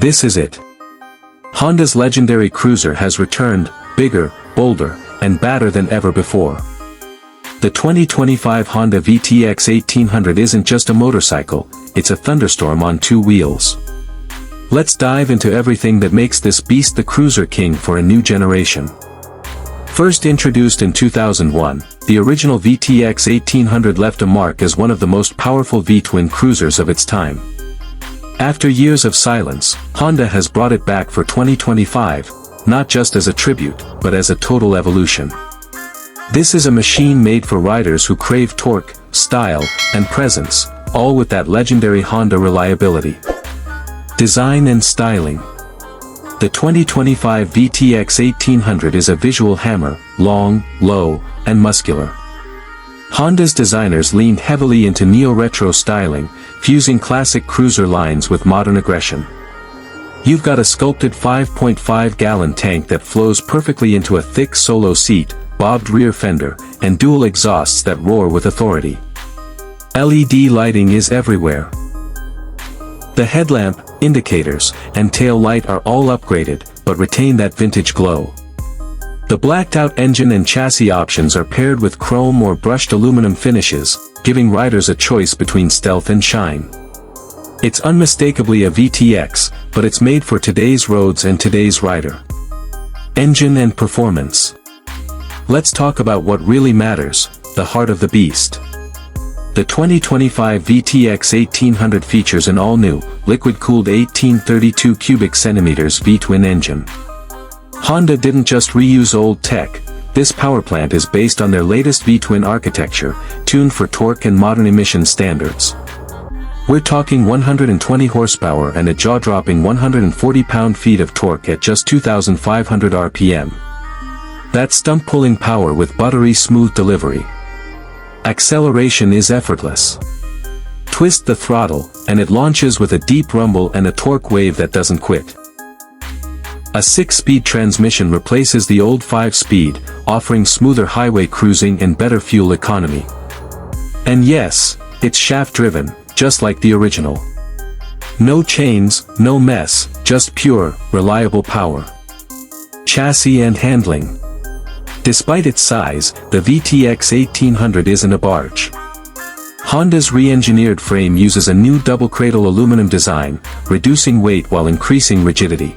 This is it. Honda's legendary cruiser has returned, bigger, bolder, and badder than ever before. The 2025 Honda VTX 1800 isn't just a motorcycle, it's a thunderstorm on two wheels. Let's dive into everything that makes this beast the cruiser king for a new generation. First introduced in 2001, the original VTX 1800 left a mark as one of the most powerful V-twin cruisers of its time. After years of silence, Honda has brought it back for 2025, not just as a tribute, but as a total evolution. This is a machine made for riders who crave torque, style, and presence, all with that legendary Honda reliability. Design and styling. The 2025 VTX 1800 is a visual hammer, long, low, and muscular. Honda's designers leaned heavily into neo-retro styling, fusing classic cruiser lines with modern aggression. You've got a sculpted 5.5-gallon tank that flows perfectly into a thick solo seat, bobbed rear fender, and dual exhausts that roar with authority. LED lighting is everywhere. The headlamp, indicators, and tail light are all upgraded, but retain that vintage glow. The blacked-out engine and chassis options are paired with chrome or brushed aluminum finishes, giving riders a choice between stealth and shine. It's unmistakably a VTX, but it's made for today's roads and today's rider. Engine and performance. Let's talk about what really matters, the heart of the beast. The 2025 VTX 1800 features an all-new, liquid-cooled 1832 cubic centimeters V-twin engine. Honda didn't just reuse old tech, this powerplant is based on their latest V-twin architecture, tuned for torque and modern emission standards. We're talking 120 horsepower and a jaw-dropping 140 pound-feet of torque at just 2,500 RPM. That's stump-pulling power with buttery-smooth delivery. Acceleration is effortless. Twist the throttle, and it launches with a deep rumble and a torque wave that doesn't quit. A 6-speed transmission replaces the old 5-speed, offering smoother highway cruising and better fuel economy. And yes, it's shaft-driven, just like the original. No chains, no mess, just pure, reliable power. Chassis and handling. Despite its size, the VTX 1800 isn't a barge. Honda's re-engineered frame uses a new double-cradle aluminum design, reducing weight while increasing rigidity.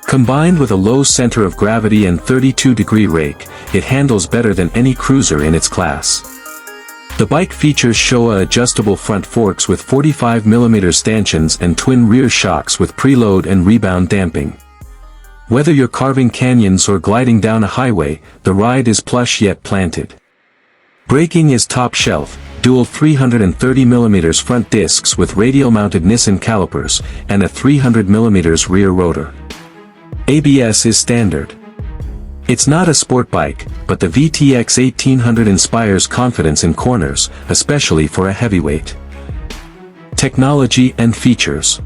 Combined with a low center of gravity and 32-degree rake, it handles better than any cruiser in its class. The bike features Showa adjustable front forks with 45mm stanchions and twin rear shocks with preload and rebound damping. Whether you're carving canyons or gliding down a highway, the ride is plush yet planted. Braking is top shelf, dual 330mm front discs with radial-mounted Nissan calipers, and a 300mm rear rotor. ABS is standard. It's not a sport bike, but the VTX 1800 inspires confidence in corners, especially for a heavyweight. Technology and features.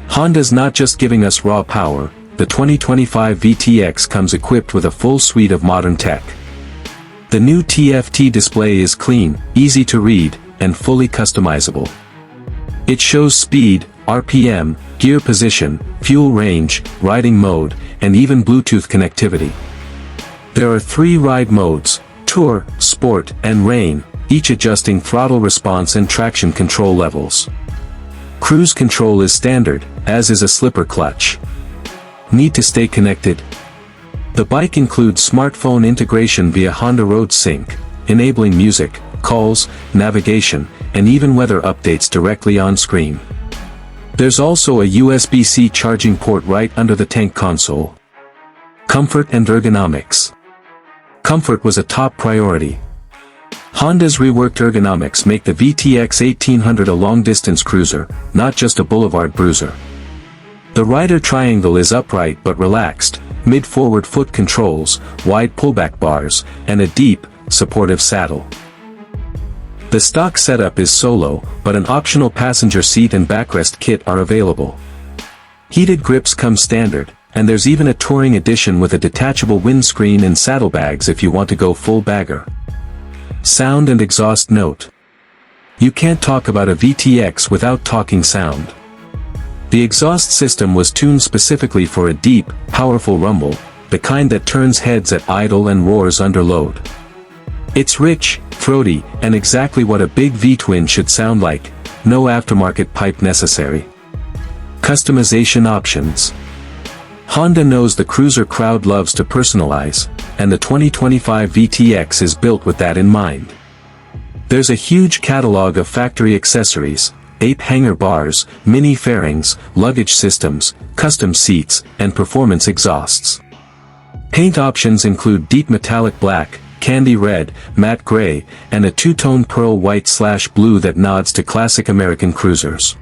Honda's not just giving us raw power, the 2025 VTX comes equipped with a full suite of modern tech. The new TFT display is clean, easy to read, and fully customizable. It shows speed, RPM, gear position, fuel range, riding mode, and even Bluetooth connectivity. There are 3 ride modes, Tour, Sport, and Rain, each adjusting throttle response and traction control levels. Cruise control is standard, as is a slipper clutch. Need to stay connected? The bike includes smartphone integration via Honda Road Sync, enabling music, calls, navigation, and even weather updates directly on screen. There's also a USB-C charging port right under the tank console. Comfort and ergonomics. Comfort was a top priority. Honda's reworked ergonomics make the VTX 1800 a long-distance cruiser, not just a boulevard bruiser. The rider triangle is upright but relaxed, mid-forward foot controls, wide pullback bars, and a deep, supportive saddle. The stock setup is solo, but an optional passenger seat and backrest kit are available. Heated grips come standard, and there's even a touring edition with a detachable windscreen and saddlebags if you want to go full bagger. Sound and exhaust note. You can't talk about a VTX without talking sound. The exhaust system was tuned specifically for a deep, powerful rumble, the kind that turns heads at idle and roars under load. It's rich, throaty, and exactly what a big V-twin should sound like, no aftermarket pipe necessary. Customization options. Honda knows the cruiser crowd loves to personalize, and the 2025 VTX is built with that in mind. There's a huge catalog of factory accessories, ape hanger bars, mini fairings, luggage systems, custom seats, and performance exhausts. Paint options include deep metallic black, candy red, matte gray, and a two-tone pearl white/blue that nods to classic American cruisers.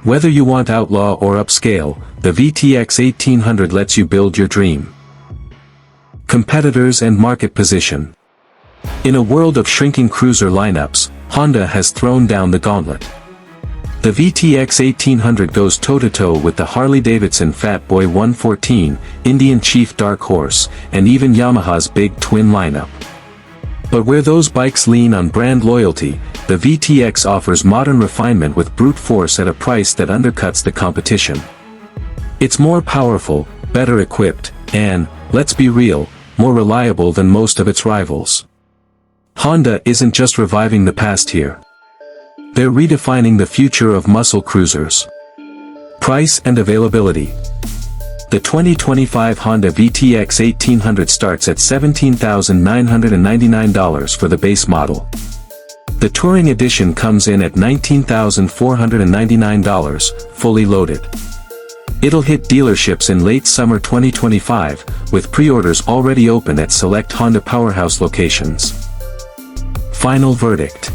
Whether you want outlaw or upscale, the VTX 1800 lets you build your dream. Competitors and market position. In a world of shrinking cruiser lineups, Honda has thrown down the gauntlet. The VTX 1800 goes toe-to-toe with the Harley-Davidson Fat Boy 114, Indian Chief Dark Horse, and even Yamaha's big twin lineup. But where those bikes lean on brand loyalty, the VTX offers modern refinement with brute force at a price that undercuts the competition. It's more powerful, better equipped, and, let's be real, more reliable than most of its rivals. Honda isn't just reviving the past here. They're redefining the future of muscle cruisers. Price and availability. The 2025 Honda VTX 1800 starts at $17,999 for the base model. The Touring Edition comes in at $19,499, fully loaded. It'll hit dealerships in late summer 2025, with pre-orders already open at select Honda Powerhouse locations. Final verdict.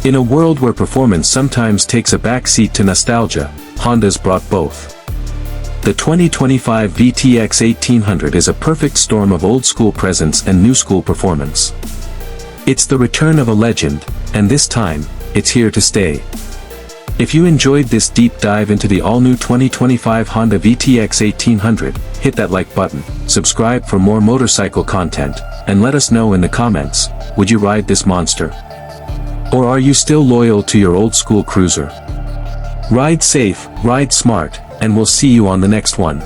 In a world where performance sometimes takes a backseat to nostalgia, Honda's brought both. The 2025 VTX 1800 is a perfect storm of old-school presence and new-school performance. It's the return of a legend, and this time, it's here to stay. If you enjoyed this deep dive into the all-new 2025 Honda VTX 1800, hit that like button, subscribe for more motorcycle content, and let us know in the comments, would you ride this monster? Or are you still loyal to your old-school cruiser? Ride safe, ride smart, and we'll see you on the next one.